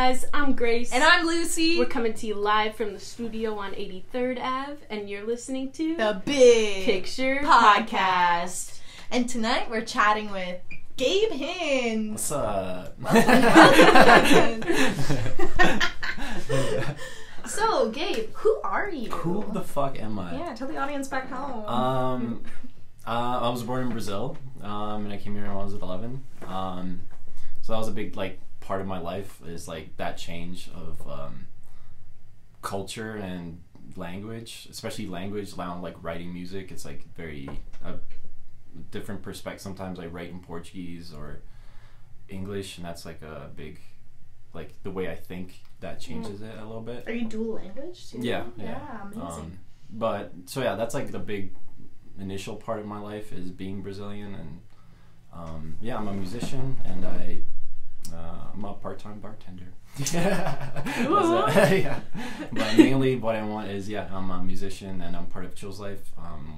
guys, I'm Grace. And I'm Lucy. We're coming to you live from the studio on 83rd Ave, and you're listening to The Big Picture Podcast. And tonight we're chatting with Gabe Hinz. What's up? So, Gabe, who are you? Who the fuck am I? Yeah, tell the audience back home. I was born in Brazil, and I came here when I was 11. So that was a big, part of my life is, that change of culture and language, especially language around, writing music. It's, very different perspective. Sometimes I write in Portuguese or English, and that's, a big, the way I think that changes it a little bit. Are you dual language, too? Yeah. Amazing. That's, the big initial part of my life is being Brazilian, and I'm a musician, and I'm a part-time bartender. Yeah. But mainly what I want is, I'm a musician, and I'm part of Chill's Life.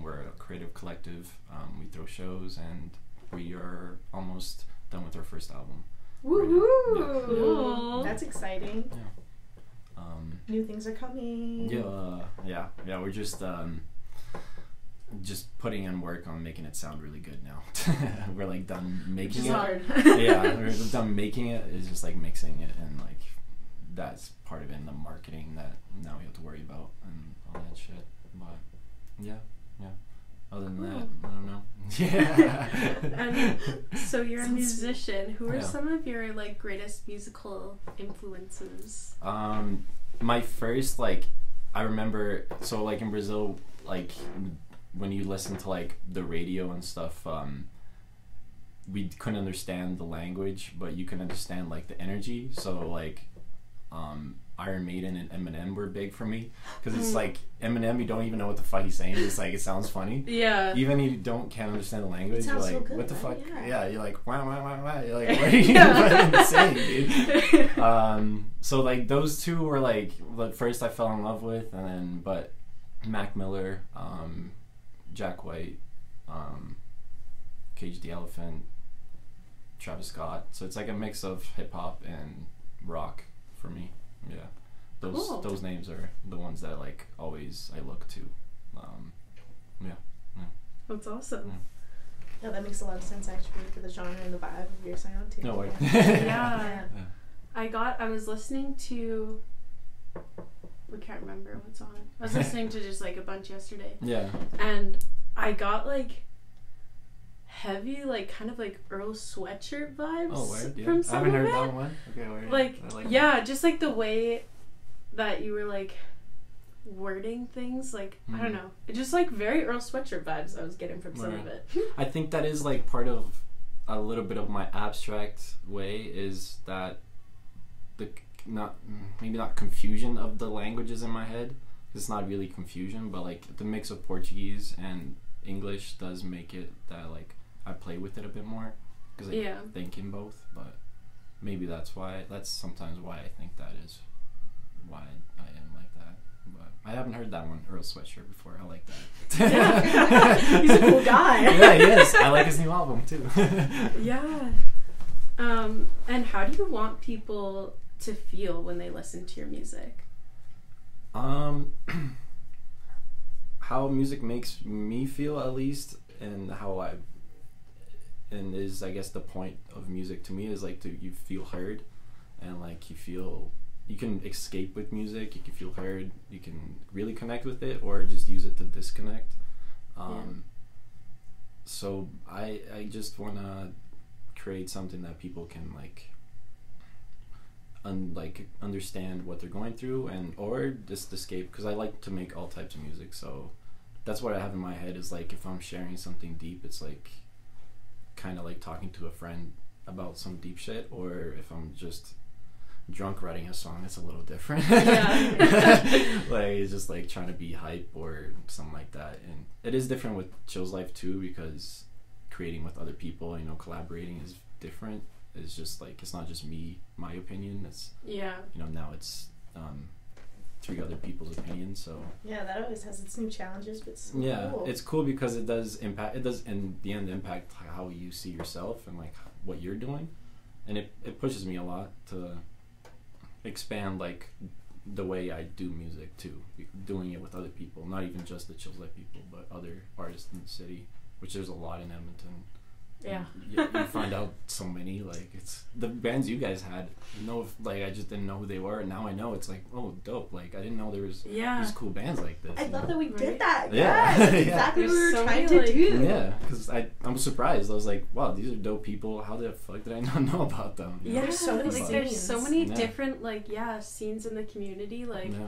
We're a creative collective. We throw shows, and we are almost done with our first album. Woohoo! That's exciting. Yeah. New things are coming. Yeah. We're just putting in work on making it sound really good now. We're done making it. Hard. Yeah, we're done making it. It's just mixing it, and that's part of it in the marketing that now we have to worry about and all that shit. But yeah. Other than that, I don't know. Yeah. And so you're a musician. Who are some of your greatest musical influences? My first I remember in Brazil when you listen to the radio and stuff, we couldn't understand the language, but you can understand the energy. So Iron Maiden and Eminem were big for me, because it's Eminem, you don't even know what the fuck he's saying. It's it sounds funny. Yeah. Even if you can't understand the language, you're so good, what the fuck? Yeah, you're wah wah wah wah. You're what are you saying, dude? So those two were first I fell in love with, and then but Mac Miller, Jack White, Cage the Elephant, Travis Scott. So it's a mix of hip hop and rock for me. Yeah, those names are the ones that always I look to. Yeah. That's awesome. Yeah, that makes a lot of sense actually for the genre and the vibe of your sound too. No way. Yeah. I was listening to, we can't remember what song. I was listening to just a bunch yesterday. Yeah. And I got heavy, kind of Earl Sweatshirt vibes. Oh, weird. Yeah. From some I haven't of heard it. that one. Okay, weird. Just the way that you were wording things. I don't know. It just very Earl Sweatshirt vibes I was getting from some of it. I think that is part of a little bit of my abstract way is that maybe not confusion of the languages in my head. It's not really confusion, but the mix of Portuguese and English does make it that I play with it a bit more because I think in both. But maybe that's sometimes why I think that is why I am like that. But I haven't heard that one, Earl Sweatshirt, before. I like that. Yeah. He's a cool guy. Yeah, he is. I like his new album too. Yeah. And how do you want people to feel when they listen to your music? How music makes me feel, at least, and is I guess the point of music to me is you feel heard, and you can escape with music. You can feel heard. You can really connect with it, or just use it to disconnect. So I just wanna create something that people can understand what they're going through, or just escape, because I like to make all types of music. So that's what I have in my head is if I'm sharing something deep, it's kind of talking to a friend about some deep shit, or if I'm just drunk writing a song, it's a little different. It's just trying to be hype or something like that. And it is different with Chill's Life too, because creating with other people, collaborating is different. It's just it's not just my opinion. It's now it's 3 other people's opinions. So that always has its new challenges, but it's cool. It's cool because it does in the end impact how you see yourself and what you're doing, and it pushes me a lot to expand like the way I do music too, doing it with other people, not even just the Chills Life people, but other artists in the city, which there's a lot in Edmonton. Yeah. You find out so many, like, it's the bands you guys had, I just didn't know who they were, and now I know. It's like, oh, dope, like I didn't know there was these cool bands like this. I love that we Right? did that. Yeah. Yes, that's Yeah. exactly what we There's were so trying many, to do. Yeah, because I'm surprised. I was like, wow, these are dope people. How the fuck did I not know about them? You know? Yeah, There's so many like there's so many Yeah. different scenes in the community, like Yeah.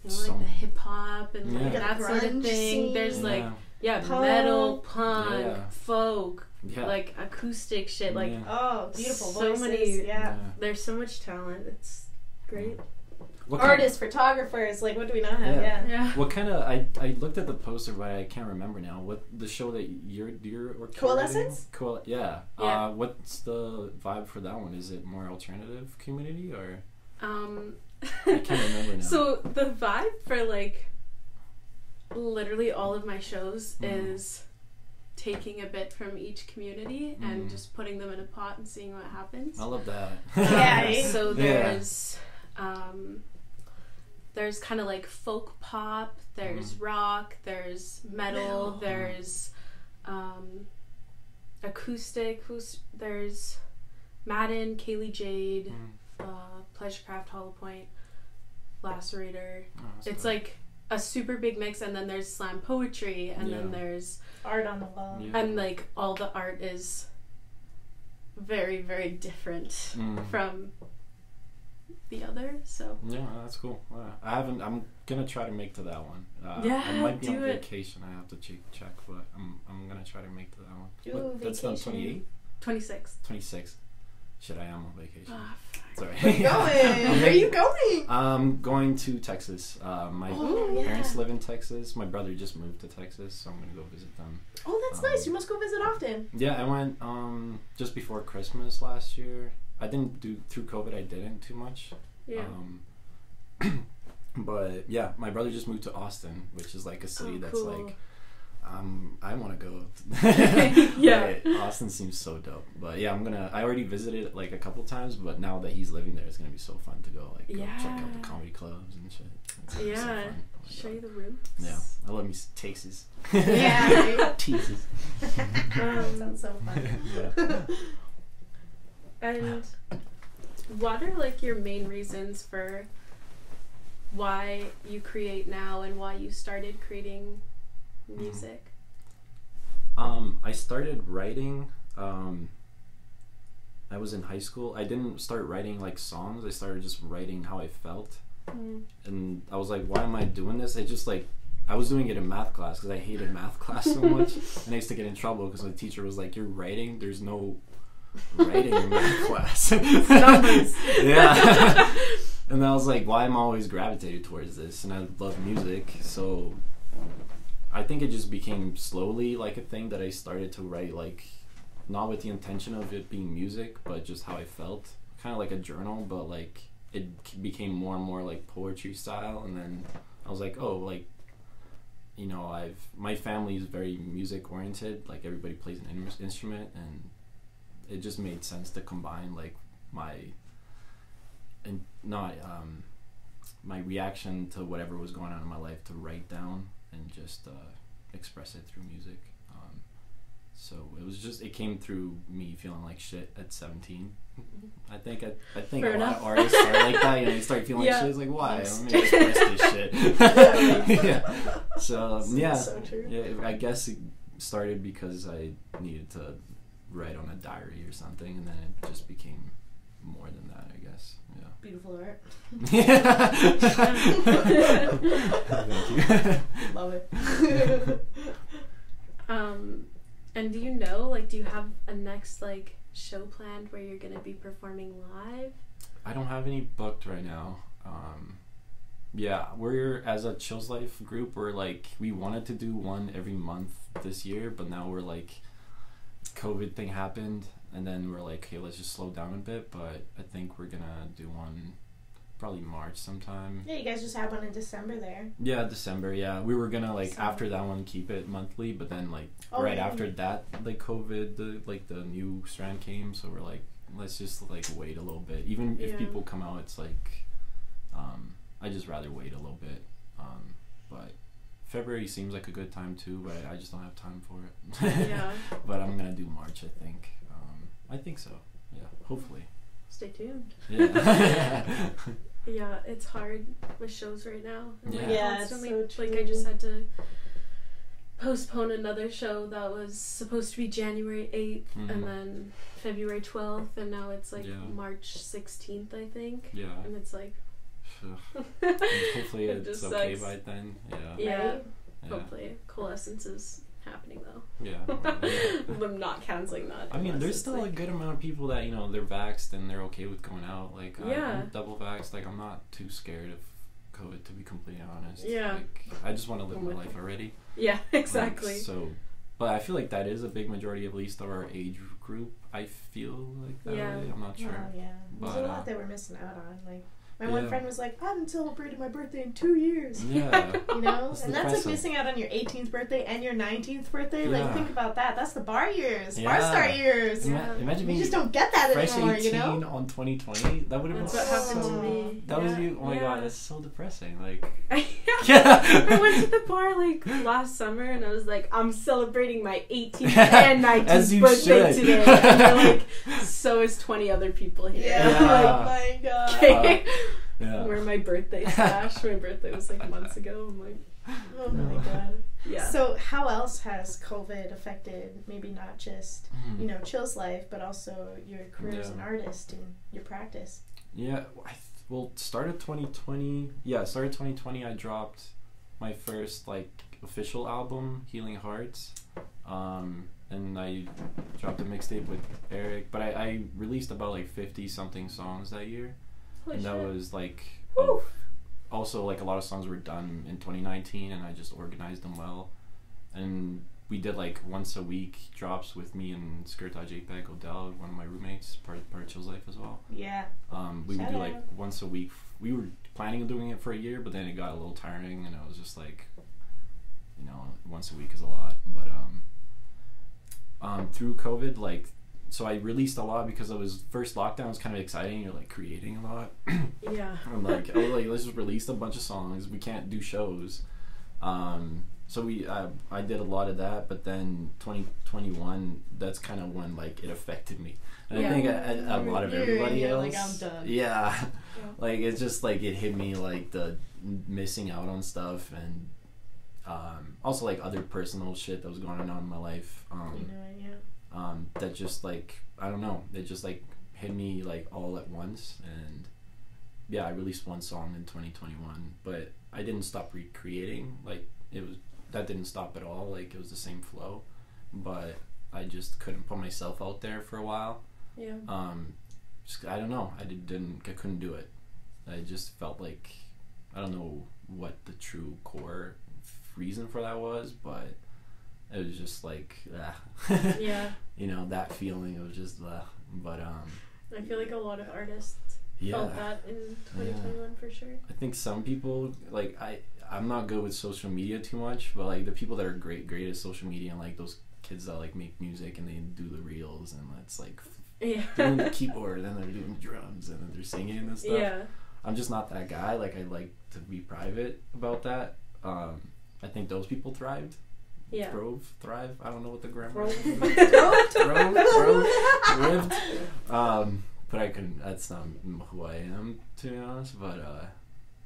like So- the hip hop and Yeah. like The that sort of grunge thing. scene. There's like Yeah. Punk. metal, punk, Yeah. folk, Yeah. like acoustic shit. Like Yeah. Oh, beautiful So voices. many- Yeah. there's so much talent. It's great. What kind- Artists, photographers, like what do we not have? Yeah. Yeah. What kind of I looked at the poster, but I can't remember now. What the show that you're Coalescence? Yeah. Yeah. What's the vibe for that one? Is it more alternative community or I can't remember now. So the vibe for like literally all of my shows Mhm. is taking a bit from each community and Mhm. just putting them in a pot and seeing what happens. I love that. Yeah. So Yeah. there's kind of like folk pop, there's rock, there's metal, there's acoustic, there's Madden, Kaylee Jade, Pleasurecraft, Hollow Point, Lacerator. Oh, that's It's cool. like a super big mix, and then there's slam poetry, and then Yeah. there's Art on the wall. Yeah. and like all the art is very, very different from the other. So Yeah, that's cool. I'm gonna try to make to that one. Yeah, I might be do on it. vacation. I have to check, but I'm gonna try to make to that one. Ooh, That's on vacation. 28, 26. 26. Shit, I am on vacation. Ah, fuck. Sorry. Where you going? Where you going? I'm going to Texas. My Oh, yeah. parents live in Texas. My brother just moved to Texas, so I'm gonna go visit them. Oh, that's nice. You must go visit often. Yeah, I went just before Christmas last year. I didn't do through COVID. I didn't too much. Yeah. But yeah, my brother just moved to Austin, which is like a city that's cool. like, I want to go. Yeah. But Austin seems so dope. But yeah, I already visited it like a couple times, but now that he's living there, it's gonna be so fun to go go check out the comedy clubs and shit. It's gonna be so Yeah. fun. Oh my Show God. you the rooms. Yeah, I love me Texas. Yeah. Teases. That sounds so fun. Yeah. And what are like your main reasons for why you create now and why you started creating music? I started writing. I was in high school. I didn't start writing like songs. I started just writing how I felt, and I was like, "Why am I doing this?" I was doing it in math class because I hated math class so much, and I used to get in trouble because the teacher was like, "You're writing. There's no writing in math class." Numbers. Yeah. And I was like, why am I always gravitated towards this? And I love music, so I think it just became slowly like a thing that I started to write, like not with the intention of it being music, but just how I felt, kind of like a journal, but like it became more and more like poetry style. And then I was like, oh, like, you know, my family is very music oriented, like everybody plays an instrument, and it just made sense to combine like my reaction to whatever was going on in my life to write down and just express it through music. So it came through me feeling like shit at 17. I think Fair a lot enough. of artists are like that. You know, you start feeling like Yeah. shit. It's like, why? Let me express this shit. Yeah. So yeah, So true. yeah. I guess it started because I needed to write on a diary or something, and then it just became more than that, I guess. Yeah. Beautiful art. Thank you. Love it. And do you know, like, do you have a next like show planned where you're gonna be performing live? I don't have any booked right now. Yeah, we're, as a Chills Life group, we're like, we wanted to do one every month this year, but now we're like, COVID thing happened, and then we're like, okay, let's just slow down a bit, but I think we're gonna do one probably March sometime. Yeah, you guys just had one in December there. Yeah, December, yeah. We were gonna, like, So- after that one, keep it monthly, but then, like, Oh, right really? after that, like, COVID, the new strand came, so we're like, let's just like wait a little bit. Even if people come out, it's like I just rather wait a little bit. But February seems like a good time too, but I just don't have time for it. Yeah. But I'm gonna do March, I think. I think so. Yeah, hopefully. Stay tuned. Yeah. Yeah, it's hard with shows right now. And Yeah. like Yeah, constantly, it's so like true. I just had to postpone another show that was supposed to be January 8th and then February 12th, and now it's like March 16th, I think. Yeah. And it's like Hopefully It it's just okay sucks. by then. Yeah. yeah, Right? hopefully coalescence is happening though. Yeah. I'm not canceling that. I mean, unless there's it's, still a like, good amount of people that, you know, they're vaxxed and they're okay with going out. Like, Yeah. I'm double vaxxed. Like, I'm not too scared of COVID, to be completely honest. Yeah. Like, I just want to live my life already. Yeah, Like, exactly. so, but I feel like that is a big majority, at least, of our age group. I feel like that Yeah. way. I'm not sure. Oh, yeah. There's But, a lot that we're missing out on. Like, my Yeah. one friend was like, I haven't celebrated my birthday in 2 years. Yeah. You know? That's And that's like depressing. missing out on your 18th birthday and your 19th birthday. Like, Yeah. think about that. That's the bar years. Bar Yeah. start years. Yeah. Imagine You being just don't get that fresh anymore, 18 you know? on 2020. That would have been That's what happened to so... me. That was Yeah. you. Oh my Yeah. god, that's so depressing. Like, Yeah. I went to the bar like last summer and I was like, I'm celebrating my 18th and 19th As you birthday should. today. And they're like, so is 20 other people here. Yeah. Yeah. Oh my god. Okay. yeah. Where my birthday stash. My birthday was like months ago. I'm like, Oh my god. yeah. So how else has COVID affected maybe not just, Mhm. you know, Chill's life, but also your career as Yeah. an artist and your practice? Yeah, well, started 2020. Yeah, started 2020. I dropped my first like official album, Healing Hearts, and I dropped a mixtape with Eric. But I released about like 50 something songs that year, Holy and that shit. was like Woo. also like a lot of songs were done in 2019, and I just organized them well, and we did like once a week drops with me and Skirtaj Apag Odell, one of my roommates, part of Chill's life as well. Yeah. We would Shout do like out. once a week. We were planning on doing it for a year, but then it got a little tiring, and I was just like, you know, once a week is a lot. But through COVID, like, so I released a lot because it was first lockdown was kind of exciting. You're like creating a lot. Yeah. I'm like, I was like, let's just release a bunch of songs. We can't do shows. So I did a lot of that, but then 2021, that's kind of when like it affected me. And Yeah. I think a lot of everybody You're else. like, I'm done. Yeah. Yeah. Like it's just like it hit me like the missing out on stuff, and also like other personal shit that was going on in my life. You know, yeah. That just like I don't know, it just like hit me like all at once, and yeah, I released one song in 2021, but I didn't stop recreating. Like that didn't stop at all. Like it was the same flow, but I just couldn't put myself out there for a while. Yeah. Just, I don't know. I couldn't do it. I just felt like I don't know what the true core reason for that was, but it was just like Yeah. you know, that feeling of just but I feel like a lot of artists yeah. felt that in 2021 for sure. I think some people like I'm not good with social media too much, but like the people that are great at social media, and like those kids that like make music and they do the reels, and it's like Yeah. doing the keyboard and they're doing drums and then they're singing and stuff. Yeah. I'm just not that guy. Like I like to be private about that. I think those people thrived. Yeah. Thrive. I don't know what the grammar Throve. is. Thrived. But I couldn't. That's not who I am, to be honest. But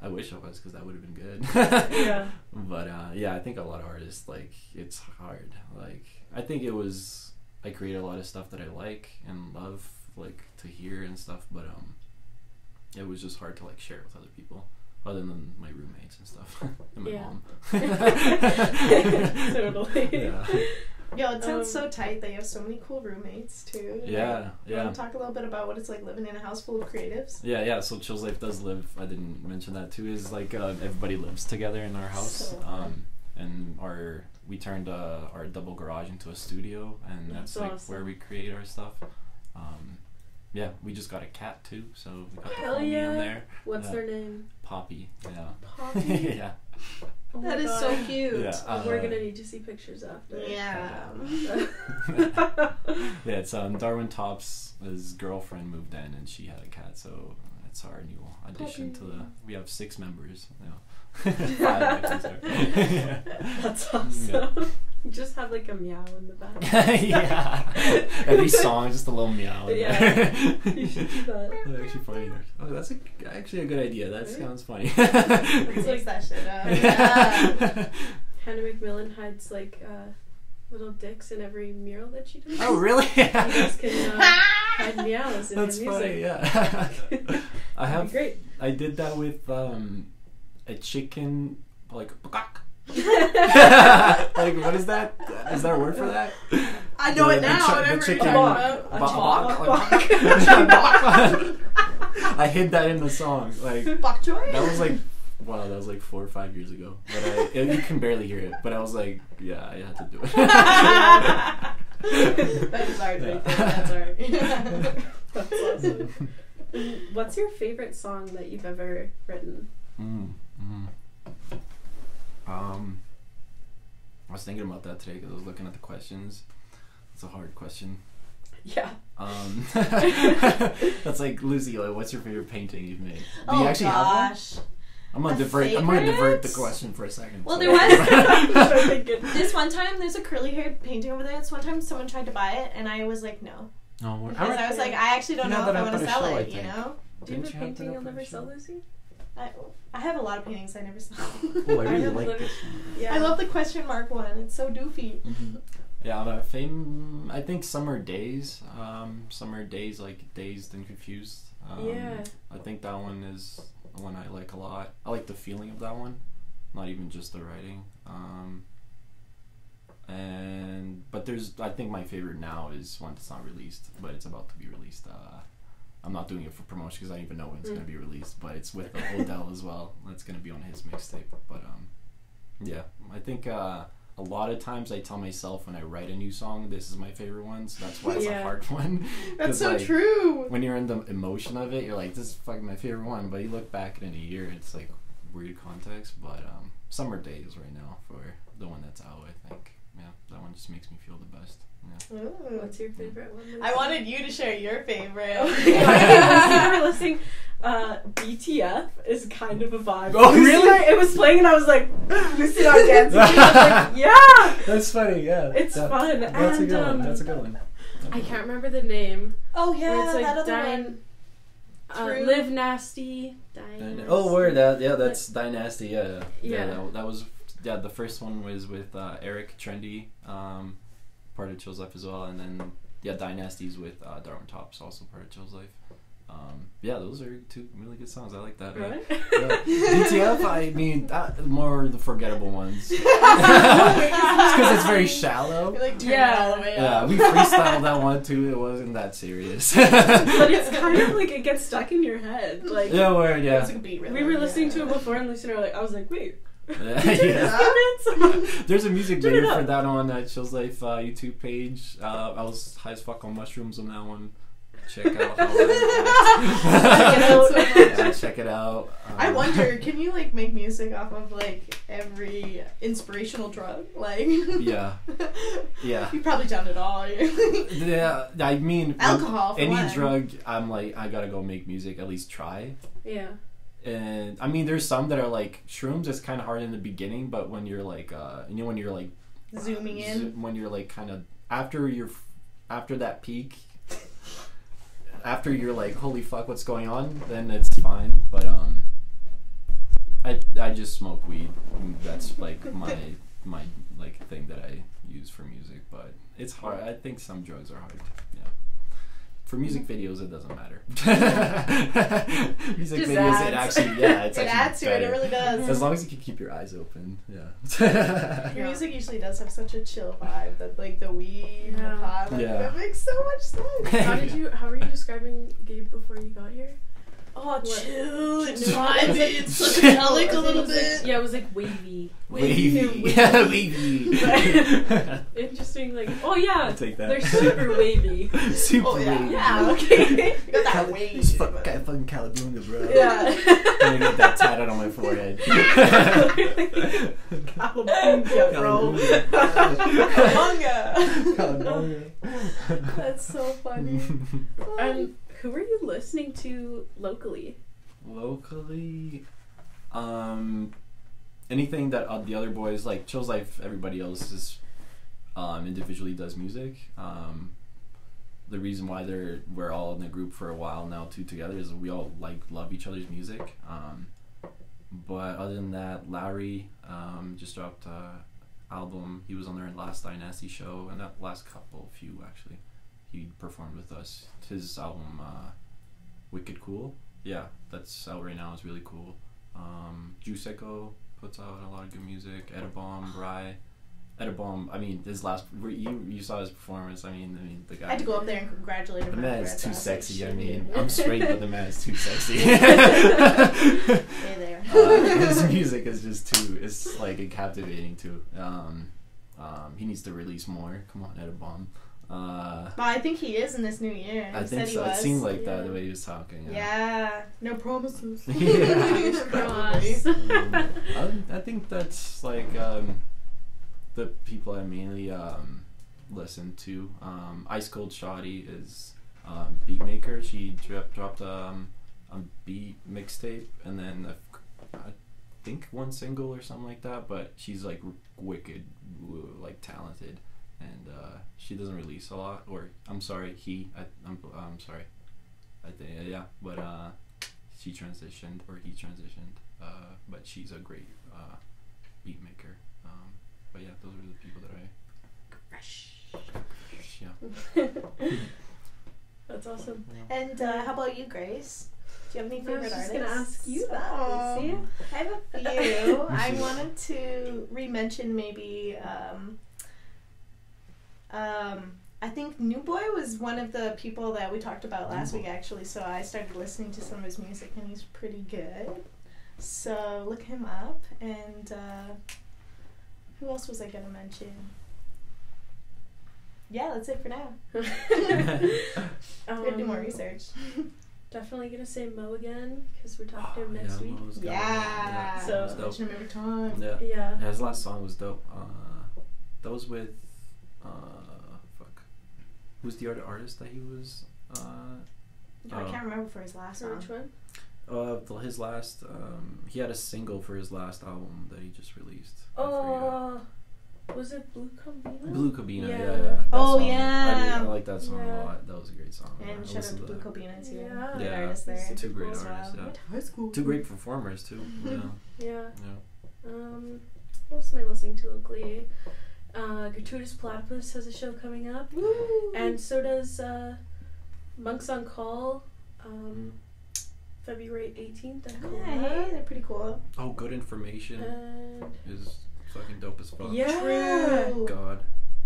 I wish I was, because that would have been good. Yeah. But yeah, I think a lot of artists, like, it's hard. Like I think I create a lot of stuff that I like and love, like, to hear and stuff. But it was just hard to like share with other people, other than my roommates and stuff, and my Yeah. mom. Totally. Yeah. Yo, it sounds so tight that you have so many cool roommates too. Yeah. You want to talk a little bit about what it's like living in a house full of creatives? Yeah. So Chill's Life does live. I didn't mention that too. Is like everybody lives together in our house. So fun. And we turned our double garage into a studio, and that's like awesome. where we create our stuff. Yeah, we just got a cat too, so we got the Hell homie yeah. in there. What's Yeah. their name? Poppy. Yeah. Poppy. Yeah. Oh my That is God. so cute. Yeah, We're gonna need to see pictures after. Yeah. Yeah, it's Darwin Top's his girlfriend moved in and she had a cat, so it's our new addition to the. We have 6 members now. 5 actually, sorry. Yeah. That's awesome. You just have like a meow in the back. Yeah. Every song just a little meow. In Yeah. there. You should do that. That's actually funny. Oh, that's actually a good idea. That Right? sounds funny. Let's like that shit up. Yeah. Hannah McMillan hides like little dicks in every mural that she does. Oh, really? You guys can hide meows in That's your funny. music. Yeah. I That'd be great. I did that with a chicken, like. Like, what is that? Is there a word for that? I know it now. The Whatever chicken. you're talking about. I hid that in the song. Like Bok choy? that was like, wow, that was like 4 or 5 years ago. But you can barely hear it. But I was like, yeah, I had to do it. That is art right there. That's art. That's awesome. What's your favorite song that you've ever written? I was thinking about that today because I was looking at the questions. It's a hard question. Yeah. That's like, Lucy, like, what's your favorite painting you've made? Do Oh you actually have gosh. one? I'm gonna A divert the favorite? question for a second. Well, so- there was Thinking. this one time. There's a curly-haired painting over there. This one time, someone tried to buy it, and I was like, no, No, because I was like, I actually don't You know had if that I want up to at a sell show, I it. You think. know, Do you have a Didn't you have painting that you'll up never at sell, the show? Lucy? I have a lot of paintings I never sell. Oh, I I really have like lit- this. Yeah. I love the question mark one. It's so doofy. Yeah, I think Summer Days. Summer Days, like Dazed and Confused. Yeah. I think that one is the one I like a lot. I like the feeling of that one, not even just the writing. But I think my favorite now is one that's not released, but it's about to be released. I'm not doing it for promotion because I don't even know when it's going to be released, but it's with Odell as well. That's going to be on his mixtape. But yeah, I think a lot of times I tell myself when I write a new song, this is my favorite one, so that's why it's a Yeah. hard one. That's 'Cause, so like, true. when you're in the emotion of it, you're like, this is fucking my favorite one, but you look back in a year, it's like weird context. But Summer Days right now for the one that's out, I think. Yeah, that one just makes me feel the best. Yeah. Ooh. What's your favorite one, Lucy? I wanted you to share your favorite. I was listening. BTF is kind of a vibe. Oh, really? It was playing and I was like, Lucy not dancing. I was like, yeah, That's funny, yeah. it's fun. That's a And, good one. That's a good one. I can't remember the name. Oh yeah, Where it's like that other Dine, one. True. Live Nasty. Dine Oh, word. That's Dynasty. Yeah. Yeah. That was. Yeah, the first one was with Eric Trendy, part of Chill's Life as well, and then Dynasty's with Darwin Tops, also part of Chill's Life. Yeah, those are 2 really good songs. I like that. Right? Yeah. DTF, I mean, more the forgettable ones. It's because it's very shallow. You're like turn Yeah. it all the way Yeah, up. we freestyled that one too. It wasn't that serious. But it's kind of like it gets stuck in your head. Like Yeah, word. It's Yeah. like a beat rhythm. we were listening to yeah. it before, and Lucy and I were like, I was like, wait. Yeah. There's a music Turn it video for up. that on Chill's Life YouTube page. I was high as fuck on mushrooms on that one. Check out how yeah, check it out. I wonder, can you like make music off of like every inspirational drug? Like Yeah. Yeah. You've probably done it all. Yeah, I mean, Alcohol, for any one. drug, I'm like, I gotta go make music, at least try. Yeah. And I mean, there's some that are like shrooms. It's kind of hard in the beginning, but when you're like, when you're like Zooming in. when you're like kind of after that peak, after you're like, holy fuck, what's going on? Then it's fine. But I just smoke weed. That's like my like thing that I use for music. But it's hard. I think some drugs are hard. Yeah. For music videos, it doesn't matter. Music Just videos, adds. it actually, yeah, it's It actually adds to it. It better. really does. As long as you can keep your eyes open, yeah. Your music usually does have such a chill vibe that like the weed and the Yeah. pot, like, Yeah. that makes so much sense. How were you describing Gabe before you got here? Oh, What? chill and Chill. vibey and psychedelic a little It was like- bit. Yeah, it was like wavy. Wavy, yeah, wavy. Interesting, like, oh, Oh yeah, I'll take that. they're super wavy. Super Oh yeah, wavy. yeah, okay. You got that wave. It's fucking Calabunga, bro. Yeah. I'm gonna get that tatted on my forehead. Calabunga, bro. Calabunga. That's so funny. And who are you listening to locally? Locally, anything that the other boys like. Chill's Life. Everybody else is individually does music. The reason why we're all in a group for a while now too together is we all love each other's music. But other than that, Lowry just dropped album. He was on their last Dynasty show, and that last few actually, he performed with us. His album, Wicked Cool. Yeah, that's out right now. It's really cool. Juseco puts out a lot of good music. Edabomb, Rye. Edabomb, I mean, his last, you saw his performance. I mean, the guy. I had to go up there and congratulate him. The man is after. too sexy. I mean, I'm straight, but the man is too sexy. Stay there. His music is just too. It's like captivating too. He needs to release more. Come on, Edabomb. But I think he is in this new year. I think so. It seemed like that the way he was talking. Yeah. No promises. Yeah. Probably. I think that's like the people I mainly listen to. Ice Cold Shawty is beat maker. She dropped a beat mixtape, and then I think one single or something like that. But she's like wicked, like talented, and she doesn't release a lot. Or I'm sorry, I'm sorry. I think yeah, but she transitioned or he transitioned. But she's a great beat maker. But yeah, those are the people that I. Yeah. That's awesome. And how about you, Grace? Do you have any I favorite was just artists? gonna ask you that. Lucy. I have a few. I wanted to re-mention maybe. I think New Boy was one of the people that we talked about last week, actually. So I started listening to some of his music, and he's pretty good. So look him up. And who else was I gonna mention? Yeah, that's it for now. We're gonna do more research. Definitely gonna say Mo again because we're talking to him next week. Yeah. So mention him every time. Yeah. Yeah. His last song was dope. That was with who's the artist that he was? I can't remember for his last song. Which one? His last he had a single for his last album that he just released. Was it Blue Cabina? Blue Cabina, yeah. Yeah. Oh, song, yeah. I like that song Yeah. a lot. That was a great song. And shout out to Blue Cabina too. Yeah. Great Yeah. artists there. Two great Cool artists, stuff. yeah. Went to high school. Two great performers too. Yeah. Yeah. Yeah. What else am I listening to locally? Gratuitous Platypus has a show coming up. Woo! And so does Monks on Call, February 18th. Yeah, hey, they're pretty cool. Oh, Good Information And is fucking dope as fuck. yeah. True. God,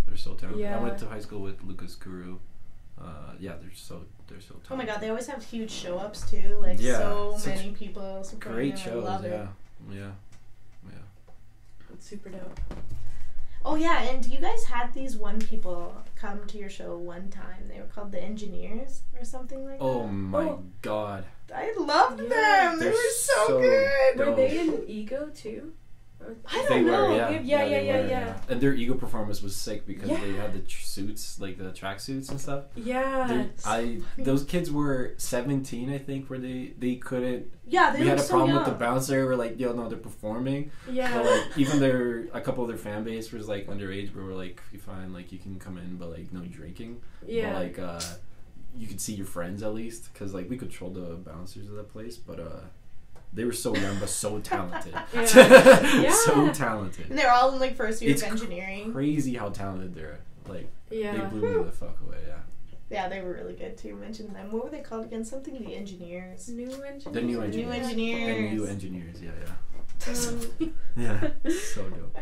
they're so talented. Yeah. I went to high school with Lucas Guru. Yeah, they're so talented. Oh my god, they always have huge show ups too. Like Yeah, so such many people supporting great them. shows. I love it. Yeah. It's super dope. Oh yeah, and you guys had these one people come to your show one time. They were called the Engineers or something like Oh that. my God. I loved Yeah. them. They They're were so so good. dope. Were they in Ego too? I don't They know. were, yeah. Yeah, they yeah. were. And their ego performance was sick because Yeah. they had the suits, like the track suits and stuff. Yeah. Those kids were 17, I think, where they couldn't. Yeah, they We were had a so problem young. with the bouncer. We're like, yo, no, they're performing. Yeah. But like, even a couple of their fan base was like underage, but we're like, you fine, like you can come in, but like no drinking. Yeah. But like, you could see your friends at least, because like we controlled the bouncers of that place, but they were so young but so talented. Yeah. So talented. And they're all in like first year It's of engineering. Crazy how talented they're. Like, Yeah. they blew me the fuck away. Yeah. Yeah, they were really good too. Mention them. What were they called again? Something the Engineers. New Engineers. The New Engineers. New Engineers. And New Engineers. Yeah. Um, Yeah. So dope.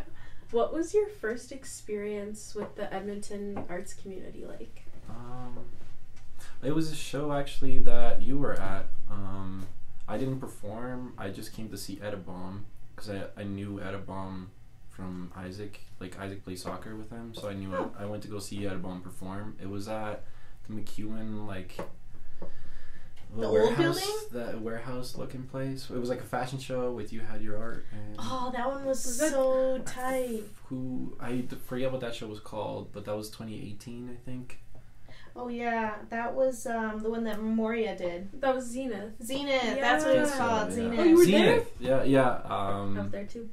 What was your first experience with the Edmonton arts community like? It was a show actually that you were at. I didn't perform. I just came to see Edabomb because I knew Edabomb from Isaac. Like Isaac plays soccer with him, so I knew I went to go see Edmonton perform. It was at the McEwen the old building, that warehouse looking place. It was like a fashion show with You Had Your Art. And oh, that one was so tight. I forget what that show was called, but that was 2018, I think. Oh yeah, that was the one that Memoria did. That was Zenith. Zenith, that's what it was called. Yeah. Zenith. Oh, you were Zenith. there? Yeah. I was there too.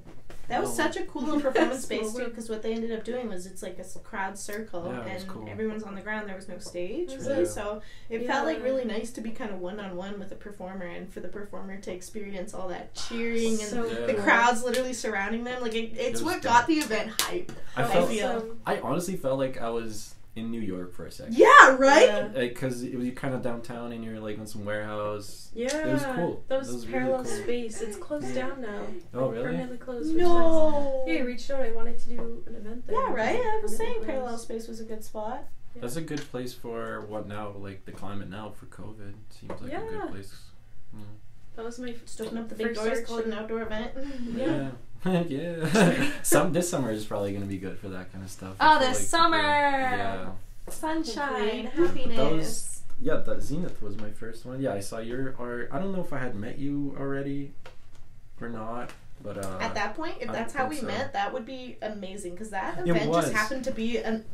That was such a cool little performance space So too, because what they ended up doing was it's like a crowd circle, and cool. everyone's on the ground. There was no stage, Yeah. really, so it felt like really nice to be kind of one-on-one with a performer, and for the performer to experience all that cheering and the crowds literally surrounding them. Like it's what got the event hype. I feel. I honestly felt like I was in New York for a second. Yeah, right? Because it was kind of downtown and you're like in some warehouse. Yeah. It was cool. That was parallel really cool. space. It's closed down now. Oh, really? Permanently closed. No. Yeah, I reached out. I wanted to do an event there. Yeah, right? I was saying Permanently parallel closed. space was a good spot. Yeah. That's a good place for what now? Like the climate now for COVID seems like a good place. Yeah. That was my Just open up the big first doors, art call it an show. outdoor event. Yeah. Yeah. This summer is probably gonna be good for that kind of stuff. Oh, I feel the like summer! Yeah. Sunshine, Hopefully. happiness. That Zenith was my first one. Yeah, I saw your art. I don't know if I had met you already or not, but At that point, if I that's how we think so. met, that would be amazing, because that It event was. just happened to be an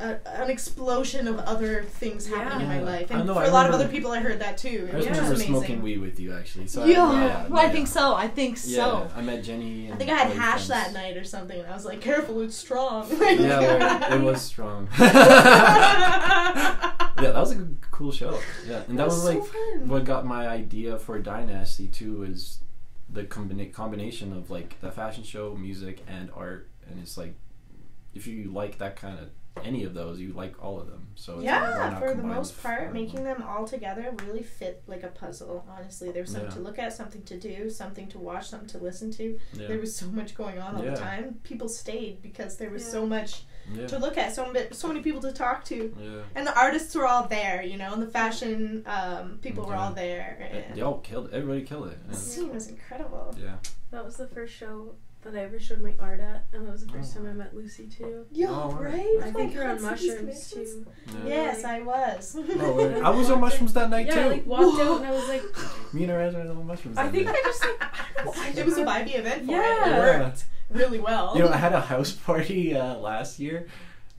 explosion of other things happening in my Yeah. life, I and know, for I a lot of remember- other people, I heard that too. I It just was remember amazing. smoking weed with you actually. So I think so. I think so. Yeah, I met Jenny. And I think I had all your hash friends. that night or something, and I was like, "Careful, it's strong." Yeah, it was strong. Yeah, that was a cool show. Yeah, and that was so like fun. what got my idea for Dynasty too, is the combination of like the fashion show, music, and art. And it's like, if you like that kind of any of those, you like all of them. So it's like, why Yeah, not for the combine most part, four? making them all together really fit like a puzzle. Honestly, there was something Yeah. to look at, something to do, something to watch, something to listen to. Yeah. There was so much going on all Yeah. the time. People stayed because there was Yeah. so much Yeah. to look at, so many people to talk to, Yeah. and the artists were all there, you know, and the fashion people were Yeah. all there, and They all killed it. Everybody killed it. the scene was incredible. Yeah. That was the first show that I ever showed my art at, and that was the first time I met Lucy too. Yo, Oh, wow. right? I think Oh you're my on God, see these mushrooms connections? too. Yeah. Yes, I was. Oh, wait. I was on mushrooms that night Yeah, too. I like walked out and I was like, Me and Rez were on mushrooms. I that think night. I just like, I don't know. It was a vibey event for it. Yeah. It worked really well. You know, I had a house party last year,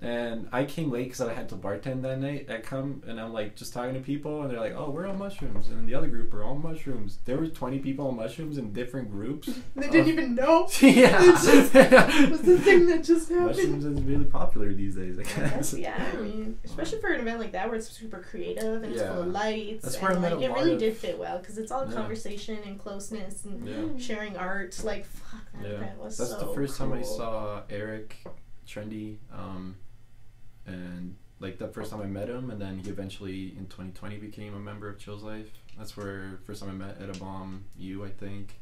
and I came late because I had to bartend that night. I come and I'm like just talking to people, and they're like, "Oh, we're on mushrooms," and then the other group are on mushrooms. There were 20 people on mushrooms in different groups. They didn't even know. Yeah, It just was the thing that just happened. mushrooms is really popular these days, I guess. Yeah, I mean, especially for an event like that where it's super creative and it's Yeah. full of lights. That's and where I met like, a it lot really of- did fit well because it's all Yeah. conversation and closeness and Yeah. sharing art. Like, fuck, that Yeah, event was that's so the first time I cool. saw Eric Trendy, and like the first time I met him, and then he eventually in 2020 became a member of Chill's Life. That's where first time I met Etta Bomb, you I think.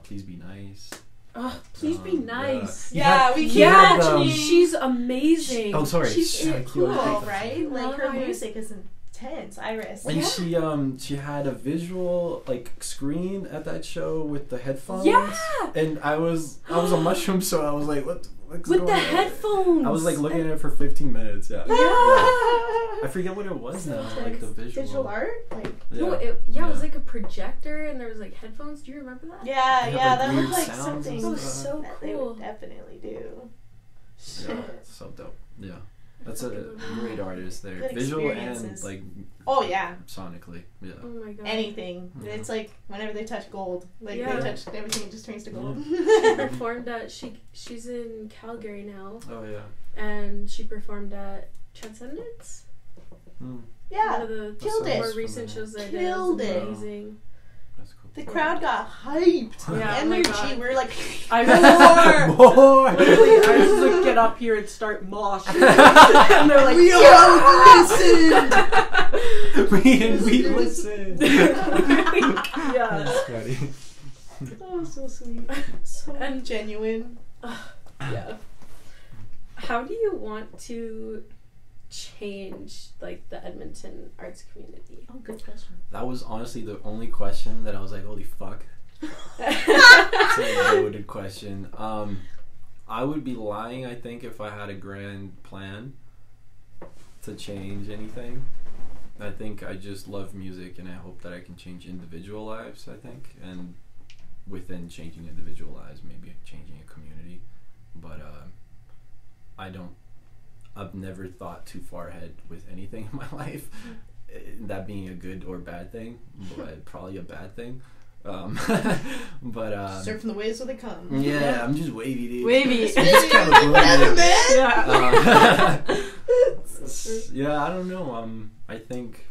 Please Be Nice. oh, please be nice. Yeah, we keep Yeah, mentioning. she's amazing. Oh, sorry. She's I cool, keep on thinking. right? Like, her Nice. music is intense. Iris. And she had a visual like screen at that show with the headphones. Yeah. And I was on mushrooms, so I was like, what's With going the on? headphones. I was like looking at it for 15 minutes. Yeah. Yeah. I forget what it was now. Like the visual. Digital art? Like, No, it was like a projector and there was like headphones. Do you remember that? yeah, They yeah, have, like, that weird looked like sounds something and That was stuff. so that they cool. would definitely do. Yeah, so dope. Yeah. That's a great artist there. Good Visual and experiences. like Oh, yeah. sonically. Yeah. Oh my god. Anything. Yeah. It's like whenever they touch gold, like Yeah. they touch everything, it just turns to gold. She performed at she's in Calgary now, Oh yeah. and she performed at Transcendence. One Yeah, of the killed it. more recent shows that I did. Killed It it. was amazing. That's cool. the crowd got hyped. Yeah, oh my Energy. God. We're like, I More. literally, I was just like, get up here and start moshing. And they're like, we all listen. we listen. yeah. That's funny. Oh, so sweet, so And- genuine. Yeah. How do you want to change like the Edmonton arts community? Oh, good question. That was honestly the only question that I was like, holy fuck. It's a loaded question. I would be lying, I think, if I had a grand plan to change anything. I think I just love music, and I hope that I can change individual lives, I think, and within changing individual lives, maybe changing a community. But I've never thought too far ahead with anything in my life, that being a good or bad thing, but probably a bad thing. But surfing the waves where they come. Yeah, I'm just wavy, dude. Wavy. It's just kind of Whatever, man. Yeah, I don't know. I think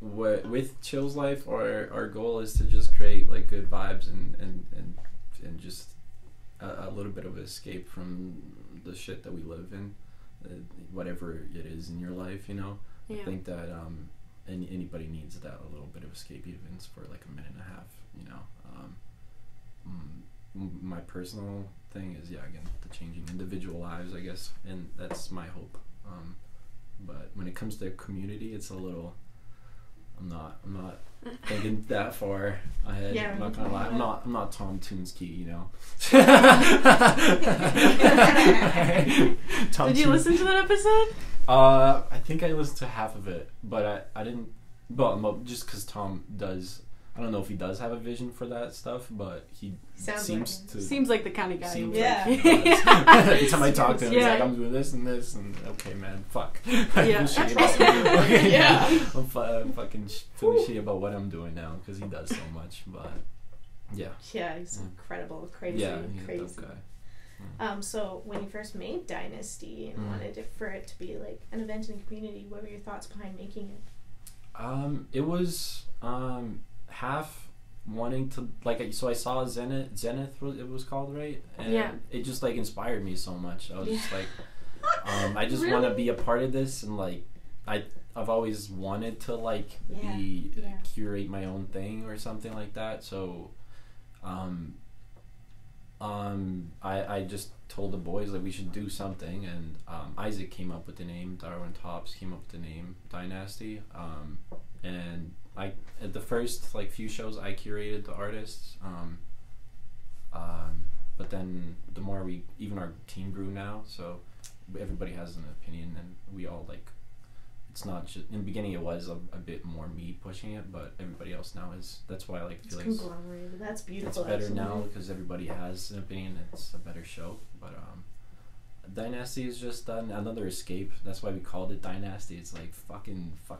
with Chill's life, our goal is to just create like good vibes and just a little bit of escape from the shit that we live in, whatever it is in your life, you know. Yeah. I think that anybody needs that, a little bit of escape, even if it's for like a minute and a half, you know. My personal thing is, again, the changing individual lives, I guess, and that's my hope. But when it comes to community, it's a little, I'm not thinking that far ahead. Yeah, I'm not gonna lie. I'm not Tom Toonsky, you know. Did you listen to that episode? I think I listened to half of it, but I didn't. But just because Tom does, I don't know if he does have a vision for that stuff, but he seems like the kind of guy. Yeah. Like he does. Every time I talk to him, he's like, I'm doing this and this, and okay, man, fuck. Yeah. I'm fucking feeling shit about what I'm doing now because he does so much, but yeah. Yeah, he's incredible, crazy, Yeah, he's crazy. a dope guy. So when you first made Dynasty and wanted it for it to be like an event in the community, what were your thoughts behind making it? It was half wanting to, like, so I saw Zenith it was called, right? And it just like inspired me so much. I was just like, I just want to be a part of this, and like I've always wanted to like curate my own thing or something like that. So I just told the boys like we should do something, and Isaac came up with the name, Darwin Tops came up with the name Dynasty, and I at the first like few shows I curated the artists, but then the more even our team grew now, so everybody has an opinion, and we all like, it's not just, in the beginning it was a bit more me pushing it, but everybody else now is, that's why I like feel like conglomerated. That's beautiful. it's better actually. now because everybody has an opinion. It's a better show, but Dynasty is just another escape. That's why we called it Dynasty. It's like fuck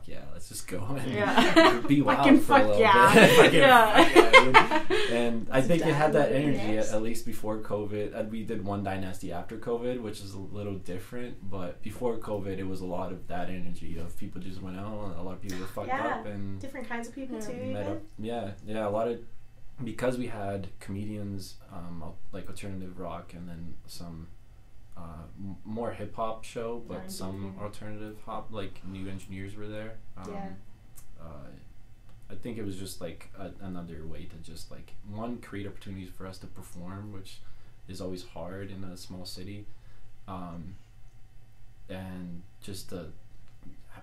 yeah, let's just go and be wild for a little bit. Fuck yeah, dude. And I think it had that energy at least before COVID. We did one Dynasty after COVID, which is a little different, but before COVID it was a lot of that energy of people just went out. A lot of people were fucked up, and different kinds of people too. met up. Yeah, a lot of, because we had comedians, like alternative rock, and then some more hip hop show, but some alternative hop, like new engineers were there. I think it was just like another way to just like, one, create opportunities for us to perform, which is always hard in a small city, and just to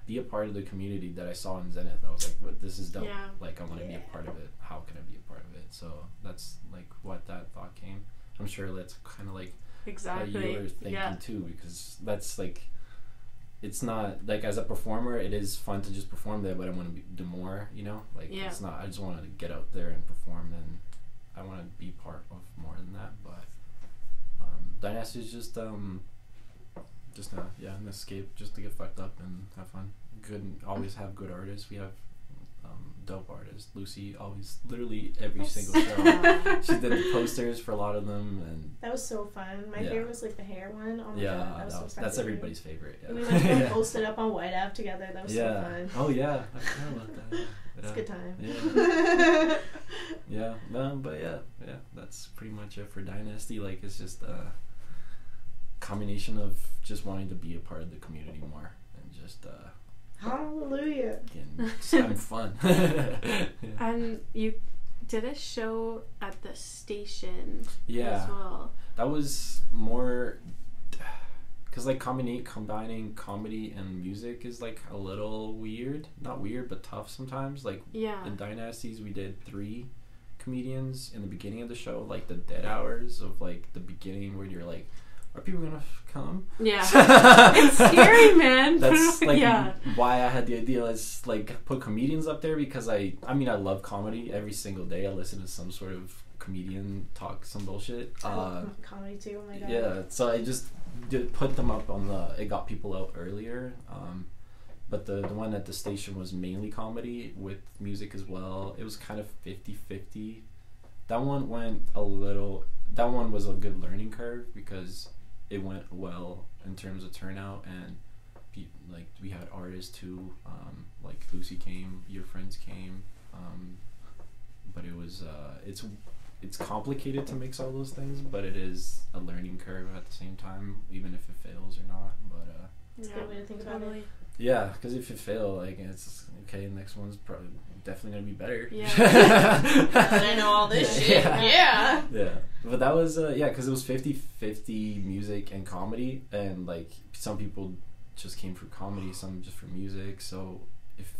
be a part of the community that I saw in Zenith. I was like, "What? This is dope! Like, I want to be a part of it. How can I be a part of it?" So that's like what that thought came. I'm sure that's kind of like exactly what you were thinking too, because that's like, it's not like, as a performer it is fun to just perform there, but I want to do more, you know, like it's not, I just want to get out there and perform, and I want to be part of more than that. But Dynasty is just an escape, just to get fucked up and have fun. Always have good artists. We have dope artists. Lucy always, literally every single show, she did the posters for a lot of them, and that was so fun. My favorite was like the hair one. Oh my god, that was so fun. That's everybody's favorite. We went to go post it up on White Ave together. That was so fun. Oh yeah, I forgot about that. It's a good time. But that's pretty much it for Dynasty. Like, it's just a combination of just wanting to be a part of the community more, and just hallelujah, and just having fun. And you did a show at the station as well. That was more because like combining comedy and music is like a little weird. Not weird, but tough sometimes. Like in Dynasties we did 3, comedians in the beginning of the show, like the dead hours of like the beginning where you're like, are people gonna come? Yeah. It's scary, man. That's like yeah. why I had the idea. Let's like put comedians up there, because I mean I love comedy. Every single day I listen to some sort of comedian talk some bullshit. I love comedy too. Oh my god. Yeah, so I just did put them up on the. It got people out earlier. But the one at the station was mainly comedy with music as well. It was kind of 50-50. That one went a little. That one was a good learning curve because it went well in terms of turnout, and like we had artists too. Like Lucy came, your friends came. But it was it's complicated to mix all those things, but it is a learning curve at the same time, even if it fails or not. But it's a good way to think about it. yeah, because if you fail, like it's okay. Next one's probably definitely gonna be better. Yeah. I know all this shit. Yeah. Yeah, but that was because it was 50-50 music and comedy, and like some people just came for comedy, some just for music. So if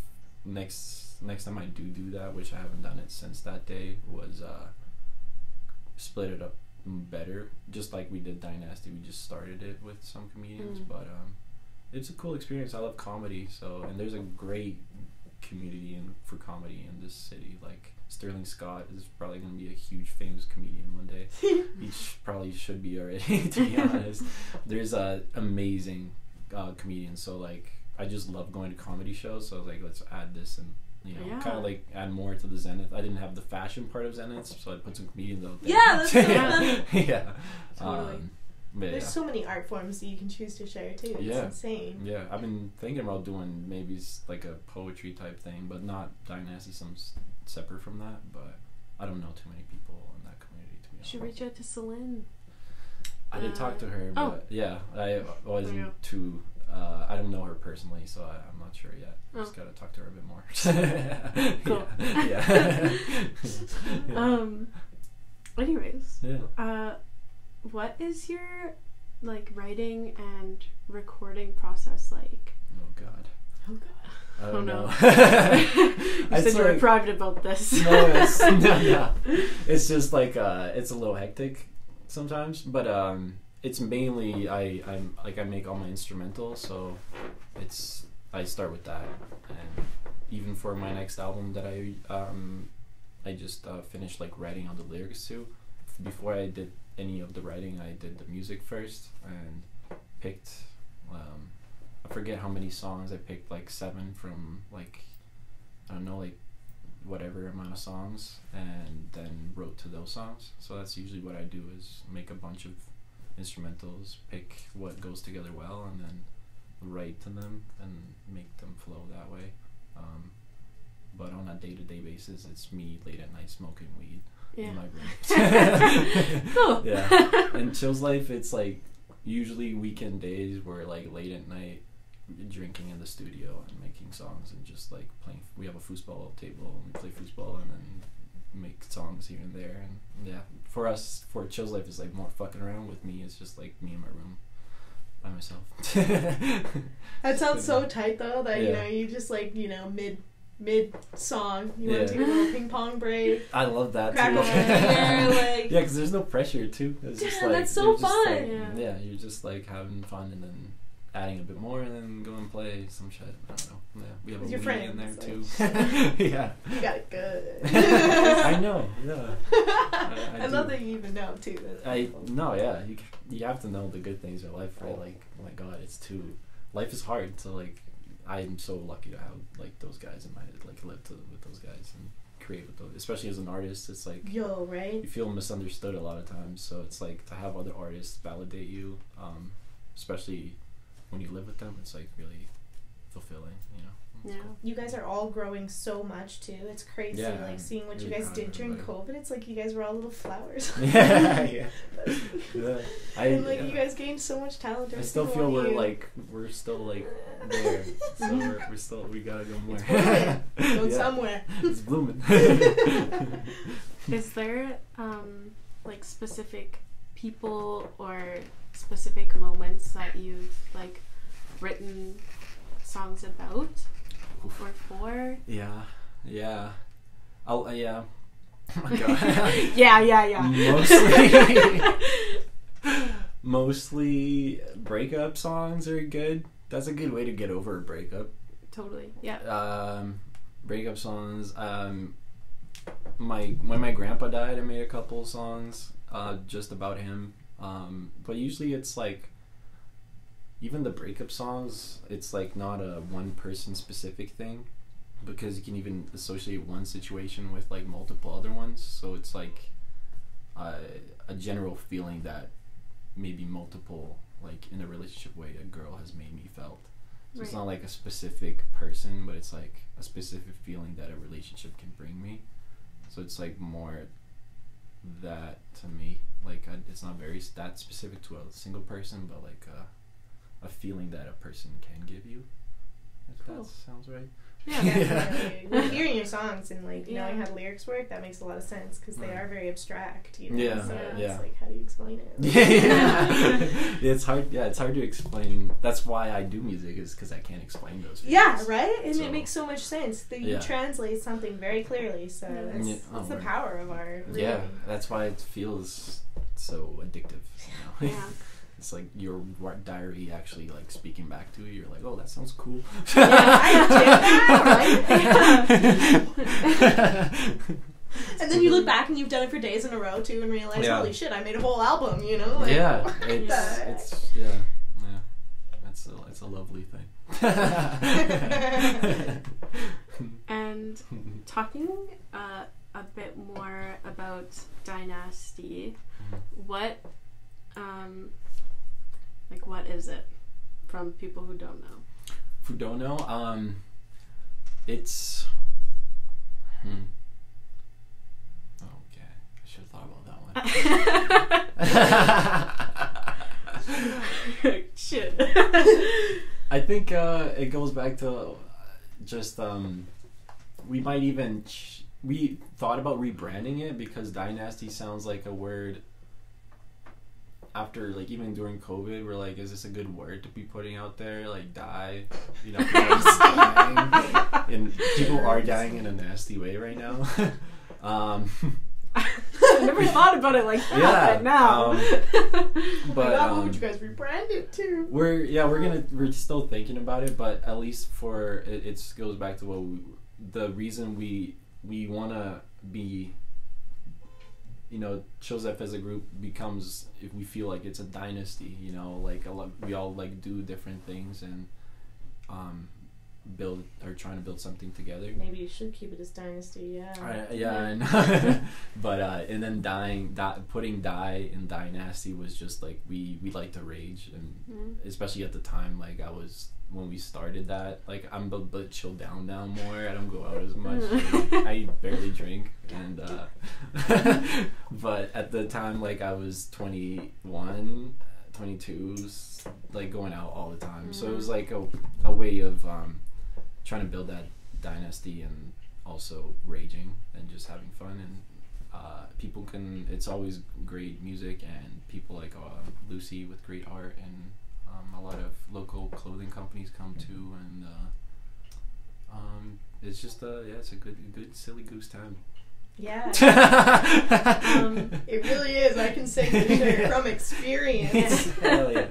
next time I do that, which I haven't done it since that day, was split it up better, just like we did Dynasty. We just started it with some comedians, but it's a cool experience. I love comedy, so, and there's a great community for comedy in this city. Like Sterling Scott is probably going to be a huge famous comedian one day. He probably should be already, to be honest. There's amazing comedians, so like I just love going to comedy shows, so I was like, let's add this and kind of like add more to the Zenith. I didn't have the fashion part of Zenith, so I put some comedians out there. Yeah, that's so fun. Yeah. Totally. There's so many art forms that you can choose to share too. It's insane. Yeah, I've been thinking about doing maybe like a poetry type thing, but not Dynasty, some separate from that. But I don't know too many people in that community, to be honest. You should reach out to Celine. I did talk to her, but I wasn't too. I don't know her personally, so I'm not sure yet. Just gotta talk to her a bit more. Cool. Yeah. Anyways. Yeah. What is your like writing and recording process like? Oh God. Oh God. I don't know. You said you were private about this. No, it's just like it's a little hectic sometimes, but it's mainly I make all my instrumentals, so I start with that, and even for my next album that I just finished like writing all the lyrics to. Before I did any of the writing, I did the music first and picked I forget how many songs I picked, like 7 from like I don't know, like whatever amount of songs, and then wrote to those songs. So that's usually what I do, is make a bunch of instrumentals, pick what goes together well, and then write to them and make them flow that way. But on a day-to-day basis, it's me late at night smoking weed in my room. Cool. Yeah. And Chill's Life, it's like usually weekend days where like late at night drinking in the studio and making songs and just like playing. We have a foosball table and we play foosball and then make songs here and there. And for us, for Chill's Life, is like more fucking around. With me, it's just like me in my room by myself. That sounds so tight though, that you just like mid song you want to take a little ping pong break. I love that too. Like because there's no pressure too. It's just like that's so fun. Like, you're just like having fun and then adding a bit more and then go and play some shit. I don't know. Yeah, we have with a Wii in there too. Yeah, you got it good. I know. Yeah, I love that you even know too. You have to know the good things in life, right? Like, oh my God, life is hard. So like, I'm so lucky to have like those guys in my head, like live with those guys and create with those. Especially as an artist, it's like right? You feel misunderstood a lot of times. So it's like to have other artists validate you, especially when you live with them, it's like really fulfilling, Yeah. Cool. You guys are all growing so much too. It's crazy, like seeing what you guys did during COVID. It's like you guys were all little flowers. Yeah. And like you guys gained so much talent. I still feel we're still like there. So we gotta go more. Going somewhere. It's blooming. Is there like specific people or specific moments that you've like written songs about or for? Yeah. Oh my god. Yeah. Mostly breakup songs are good. That's a good way to get over a breakup. Totally. Yeah. Breakup songs. When my grandpa died, I made a couple songs just about him. But usually it's like, even the breakup songs, it's like not a one person specific thing, because you can even associate one situation with like multiple other ones. So it's like a general feeling that maybe multiple, like in a relationship way, a girl has made me felt. So it's not like a specific person, but it's like a specific feeling that a relationship can bring me. So it's like more that to me, like it's not very that specific to a single person, but like a feeling that a person can give you. If Cool. that sounds right. Yeah, definitely. Well, hearing your songs and like knowing how the lyrics work, that makes a lot of sense, because they are very abstract, you know. Yeah, So yeah. it's like, how do you explain it? Yeah. It's hard. Yeah, it's hard to explain. That's why I do music, is because I can't explain those feelings. Yeah, right? And So- it makes so much sense that you translate something very clearly. So that's, Yeah. that's the Word. power of art. Really. Yeah, that's why it feels so addictive. You know? Yeah. It's like your diary actually like speaking back to you. You're like, oh, that sounds cool. Yeah, I did that, right? And then you look back and you've done it for days in a row too, and realize, holy shit, I made a whole album. You know? Like, Yeah, what the heck? it's It's a lovely thing. And talking a bit more about Dynasty, what what is it, from people who don't know? Who don't know, it's okay, I should have thought about that one. Shit. I think it goes back to just we might even we thought about rebranding it, because Dynasty sounds like a word. After, like, even during COVID, we're like, is this a good word to be putting out there? Like, die, you know, people are just dying, and people are dying in a nasty way right now. I never thought about it like that. Yeah, But now, but what would you guys rebrand it to? we're still thinking about it, but at least for it goes back to what the reason we want to be, you know, Joseph as a group becomes, if we feel like it's a dynasty, you know, like we all like do different things and build or trying to build something together. Maybe you should keep it as Dynasty, I know. But and then putting die in Dynasty was just like we like to rage, and especially at the time, like when we started that, like I'm a bit chilled down now more. I don't go out as much. I barely drink, and but at the time, like I was 21, 22, like going out all the time. So it was like a way of trying to build that dynasty and also raging and just having fun, and people can. It's always great music and people like Lucy with great art, and a lot of local clothing companies come too, and it's just it's a good silly goose time. Yeah. It really is. I can say for sure from experience. Hell yeah.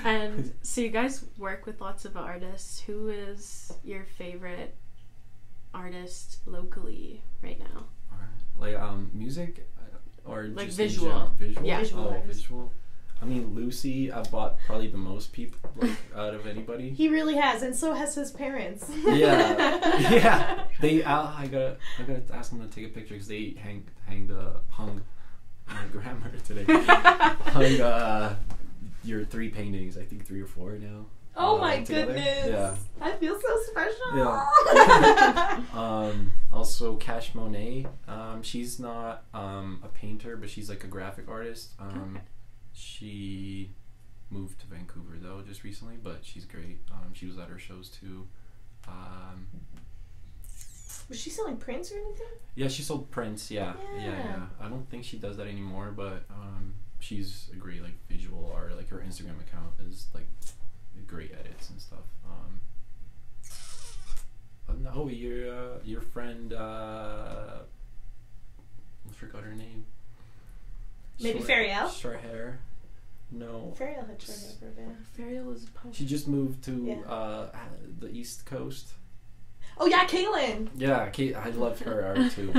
And so you guys work with lots of artists. Who is your favorite artist locally right now? Like music or like just visual? Visual. Yeah. Visual. I mean, Lucy, I bought probably the most people out of anybody. He really has, and so has his parents. Yeah. They. I gotta ask them to take a picture, because they hung my grandma today. Hung your 3 paintings. I think 3 or 4 now. Oh my together. goodness! Yeah. I feel so special. Yeah. Also, Cash Monet. She's not a painter, but she's like a graphic artist. She moved to Vancouver though just recently, but she's great. She was at her shows too. Was she selling prints or anything? Yeah, she sold prints. Yeah. I don't think she does that anymore, but she's a great like visual art. Like her Instagram account is like great edits and stuff. Your friend forgot her name. Maybe Fariel? Short hair. No. Fariel had short hair for a bit. Fariel is a poet. She just moved to Yeah. the East Coast. Oh yeah, Caitlin. Yeah, Kate. I love her art too.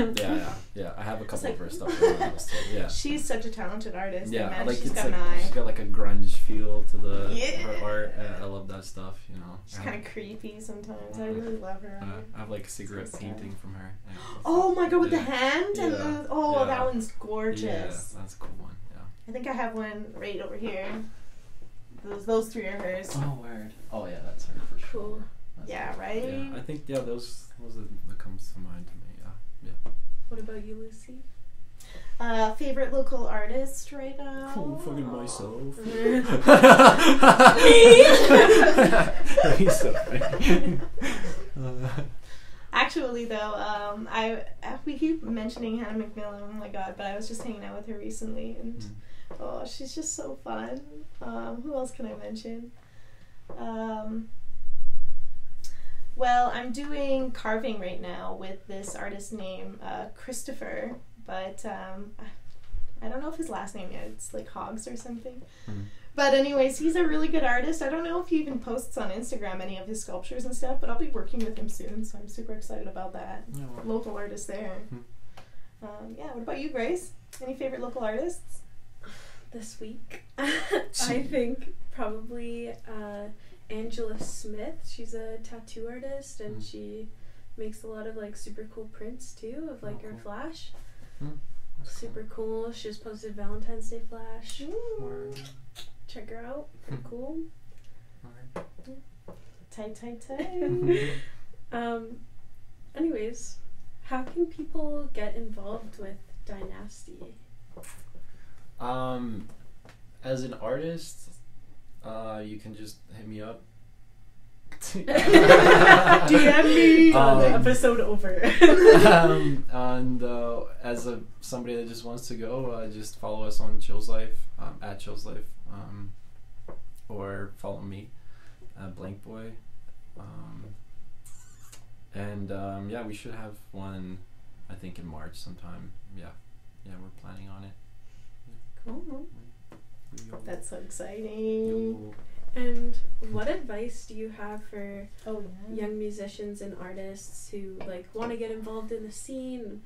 Yeah. I have a couple like, of her stuff in my house too. Yeah. She's such a talented artist. Yeah, and I man, like she's it's got like an eye. she's got like a grunge feel to Yeah. her art. I love that stuff. You know. She's kind of creepy sometimes. I really love her. I have like a cigarette So sad. painting from her. Yeah. Oh my god, with the Yeah. hand and Yeah. the that one's gorgeous. Yeah, that's a cool one. Yeah. I think I have one right over here. Those three are hers. Oh, word. Oh yeah, that's her for sure. Cool. That's Yeah, cool. right? Yeah, I think those that comes to mind to me. Yeah. What about you, Lucy? Favorite local artist right now? Oh, fucking myself. Me? He's so funny. Actually, though, we keep mentioning Hannah McMillan. Oh my god! But I was just hanging out with her recently, and oh, she's just so fun. Who else can I mention? Well, I'm doing carving right now with this artist named Christopher, but I don't know if his last name yet. It's like Hogs or something. But anyways, he's a really good artist. I don't know if he even posts on Instagram any of his sculptures and stuff, but I'll be working with him soon, so I'm super excited about that. Yeah, well. Local artist there. Yeah, what about you, Grace? Any favorite local artists? This week, I think probably Angela Smith. She's a tattoo artist, and she makes a lot of like super cool prints too of like her cool. flash. That's Super cool. She just posted Valentine's Day flash. Word. Check her out. Pretty cool. Alright. Tight. Anyways, how can people get involved with Dynasty? As an artist, you can just hit me up. DM me. Episode over. And as somebody that just wants to go, just follow us on Chills Life, at Chills Life, or follow me at Blank Boy. And yeah, we should have one, I think in March sometime. Yeah, we're planning on it. Cool. That's so exciting. And what advice do you have for Oh yeah. young musicians and artists who like want to get involved in the scene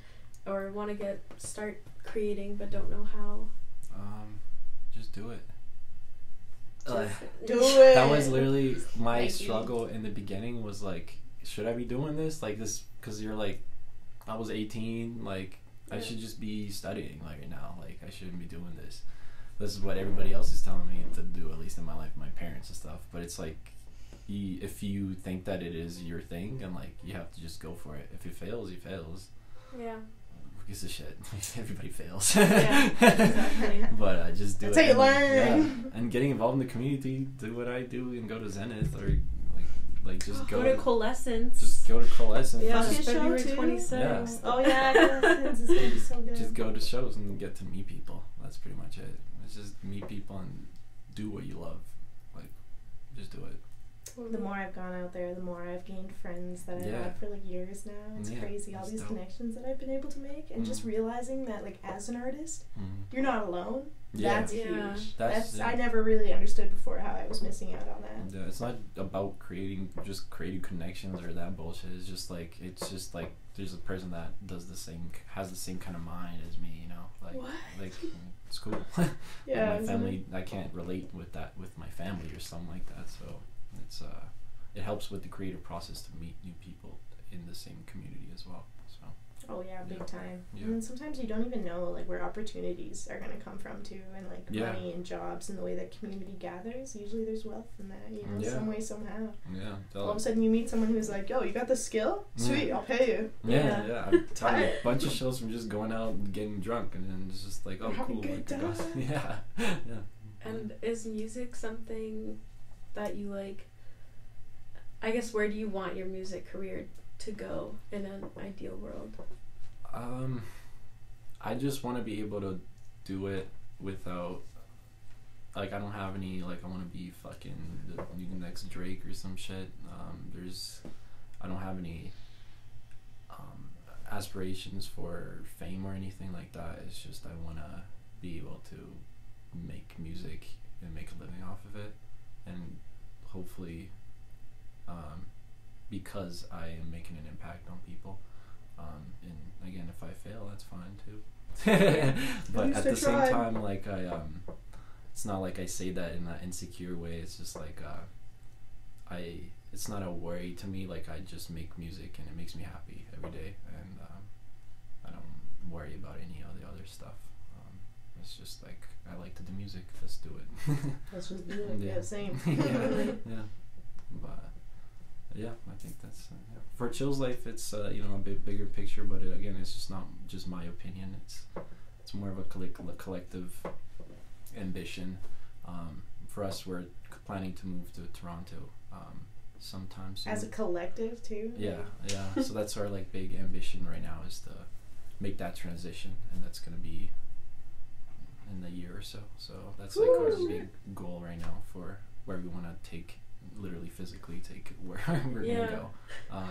or want to start creating but don't know how? Just do it. Do it. That was literally my Mikey. struggle in the beginning. Was like, should I be doing this? Like this, because you're like, I was 18. Like I should just be studying like right now. Like I shouldn't be doing this. This is what everybody else is telling me to do, at least in my life, my parents and stuff. But it's like, if you think that it is your thing, and like you have to just go for it. If it fails, it fails. Yeah. Who gives a shit? Everybody fails. Yeah, exactly. But just do That's it. how you and, learn. Yeah, and getting involved in the community, do what I do, and go to Zenith or like just Go to Coalescence. Just go to Coalescence. Yeah, Fuck it, show February too. 26th. Oh yeah, Coalescence is gonna be so good. Just go to shows and get to meet people. That's pretty much it. It's just meet people and do what you love. Like, just do it. The more I've gone out there, the more I've gained friends that I've Yeah. had for like years now. It's Yeah, crazy, all that's these dope. connections that I've been able to make, and just realizing that like as an artist, you're not alone. Yeah. That's Yeah. huge. That's- I never really understood before how I was missing out on that. Yeah, it's not about creating connections or that bullshit. It's just like there's a person that has the same kind of mind as me, you know. Like What? like it's cool. Yeah, my isn't family, I can't relate with that with my family or something like that. So it's it helps with the creative process to meet new people in the same community as well. So Oh yeah, big time. Yeah. And then sometimes you don't even know like where opportunities are gonna come from too, and like Yeah. money and jobs and the way that community gathers. Usually there's wealth in that, you know, Yeah. some way somehow. yeah, All of a sudden you meet someone who's like, "Yo, you got the skill? Sweet, I'll pay you." yeah. I'm telling you, a bunch of shows from just going out and getting drunk, and then it's just like, oh, We're having cool, a good like, time. yeah. And is music something that you like? I guess where do you want your music career to go in an ideal world? I just want to be able to do it without, like, I don't have any, like, I want to be fucking the next Drake or some shit. I don't have any aspirations for fame or anything like that. It's just I want to be able to make music and make a living off of it, and hopefully because I am making an impact on people, and again, if I fail, that's fine too. But at the same time, like it's not like I say that in that insecure way. It's just like it's not a worry to me. Like I just make music and it makes me happy every day, and I don't worry about any of the other stuff. It's just like I like to do music. Let's do it. Let's just do it. Yeah, same. Yeah. But yeah, I think that's for Chill's life. It's a bit bigger picture, but again, it's just not just my opinion. It's more of a collective ambition. For us, we're planning to move to Toronto sometime soon. As a collective too. Yeah. So that's our like big ambition right now, is to make that transition, and that's gonna be in a year or so. So that's like our big goal right now for where we want to literally physically take where we're gonna go.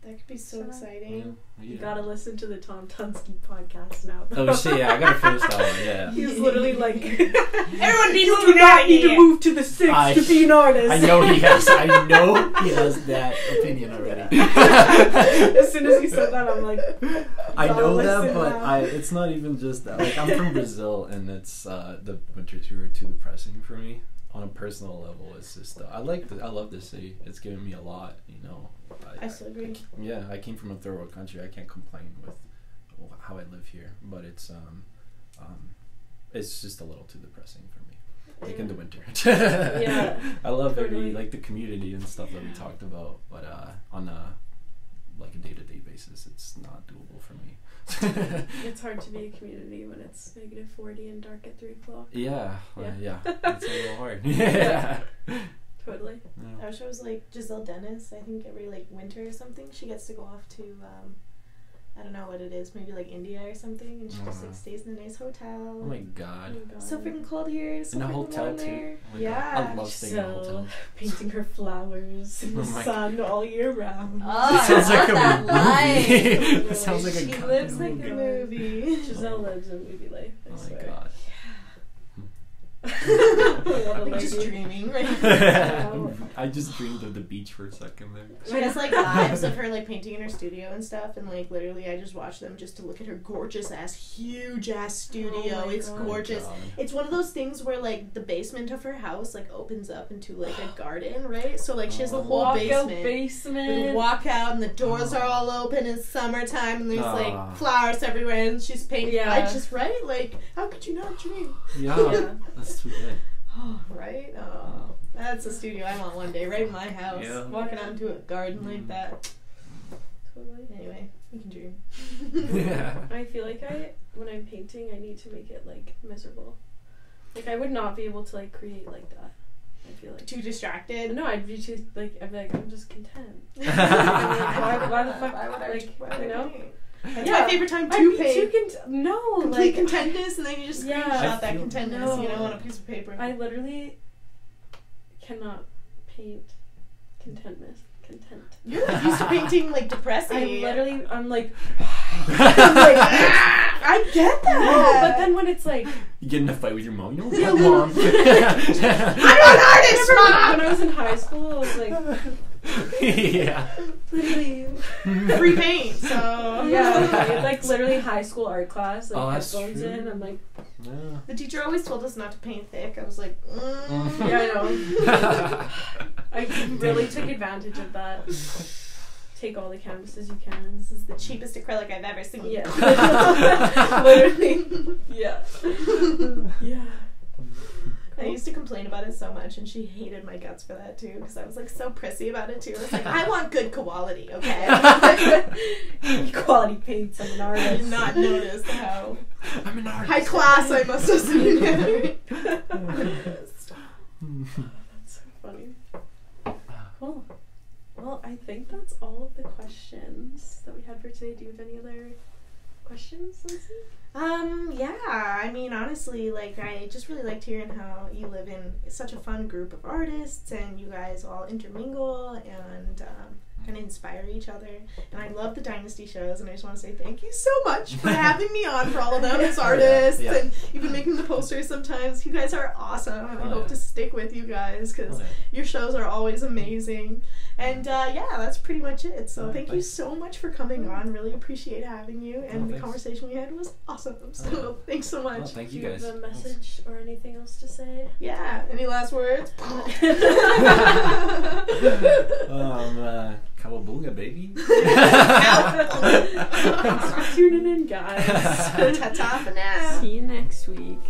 That could be so exciting. Yeah. You gotta listen to the Tom Tunsky podcast now. Oh shit! Yeah, I gotta finish that one. Yeah. He's literally like, everyone needs you to do not need to move to the Six to be an artist. I know he has. I know he has that opinion already. As soon as he said that, I'm like, I know that, but it's not even just that. Like I'm from Brazil, and it's the winters were too depressing for me. On a personal level, it's just I love this city. It's given me a lot, I still agree. I came from a third world country. I can't complain with how I live here, but it's just a little too depressing for me. Like in the winter. Yeah. I love totally. like the community and stuff that we talked about, but on a day-to-day basis, it's not doable for me. It's hard to be a community when it's -40 and dark at 3 o'clock. Yeah. It's a little hard. Yeah. Totally. I wish I was like Giselle Dennis. I think every like winter or something, she gets to go off to I don't know what it is, maybe like India or something, and she just like stays in a nice hotel. Oh my god. So freaking cold here. So in a freaking hotel warm too. there. Oh my Yeah. God. I love staying in a hotel. Painting her flowers in the sun all year round. Oh, It sounds like a that movie. It sounds like a She goddamn lives like movie. a movie. Giselle lives a movie life, I Oh my swear. god. What a I'm just lady. dreaming right now. I just dreamed of the beach for a second there. She has like lives of her like painting in her studio and stuff, and like literally I just watch them just to look at her gorgeous ass, huge ass studio. Oh my It's God. gorgeous. It's one of those things where like the basement of her house like opens up into like a garden, right? So like she has a whole Walkout basement. basement. You walk out and the doors are all open. It's summertime and there's like flowers everywhere and she's painting. Yeah. I just right like how could you not dream? Yeah, that's too good. Oh, right? Oh, that's a studio I want one day, right in my house. Yeah. Walking out into a garden like that. Totally. Anyway, you can dream. Yeah. I feel like when I'm painting, I need to make it like miserable. Like I would not be able to like create like that. I feel like Too distracted? no, I'd be too like I'm just content. why the fuck? Why would I, like why would you I know? paint? That's Yeah. my favorite time I'd to be paint. too no, Complete like contentness, and then you just Yeah. screenshot I that feel- contentness, No. on a piece of paper. I literally cannot paint contentness. Content. You're like used to painting like depressing. I'm like I get that. no, but then when it's like You get in a fight with your mom. You Yeah, don't mom. I'm an artist, Mom! when I was in high school, I was like Yeah. literally Free paint, so yeah, like literally high school art class, like Oh, that's headphones true. in. I'm like, Yeah. The teacher always told us not to paint thick. I was like, yeah, I know. I really took advantage of that. Take all the canvases you can. This is the cheapest acrylic I've ever seen. Yeah, literally. Yeah, yeah. I used to complain about it so much, and she hated my guts for that too, because I was like so prissy about it too. I was like, I want good quality, okay? Quality paints. I'm an I artist. did not notice how I'm an artist. high class I must have been. That's so funny. Cool. Well, I think that's all of the questions that we had for today. Do you have any other questions, Lindsay? Yeah, I mean, honestly, like, I just really liked hearing how you live in such a fun group of artists, and you guys all intermingle, and, and inspire each other. And I love the Dynasty shows, and I just want to say thank you so much for having me on for all of them as artists, and even making the posters sometimes. You guys are awesome, and I hope to stick with you guys because your shows are always amazing. And that's pretty much it. So thank you so much for coming on. Really appreciate having you, and the conversation we had was awesome. So thanks so much. Thank you Do you guys. have a message or anything else to say? Yeah. Any last words? Cowabunga, baby. Thanks for tuning in, guys. Ta-ta for now. See you next week.